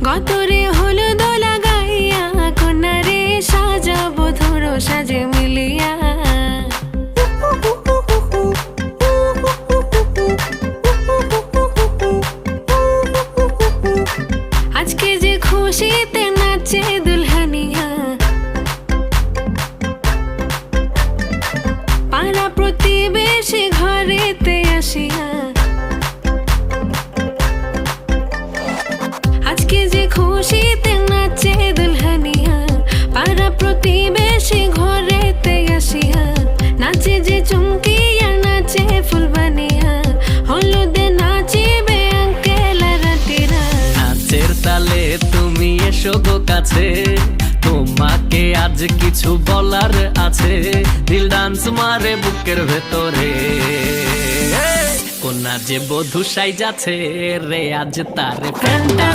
গতরে হলুদ লাগাইয়া কন্যারে সাজাবো ধরো সাজে মিলিয়া। আজকে যে খুশিতে নাচে দুলহানিয়া, পাড়া প্রতিবেশী ঘরেতে আসিয়া। আজকে যে খুশিতে নাচে দুলহানিয়া, পাড়া প্রতিবেশী ঘরেতে আসিয়া। নাচে যে চুমকিয়া নাচে ফুলবানিয়া, হলুদে নাচিবে আঙ্কেল আর আন্টিরা। নাচের তালে তুমি এসো গো কাছে, তোমাকে আজ কিছু বলার আছে। দিল ডান্স মারে বুকের ভেতরে, কোনা যে বধূ সাইজাছে রে আজ তার ফ্যান্টাসি।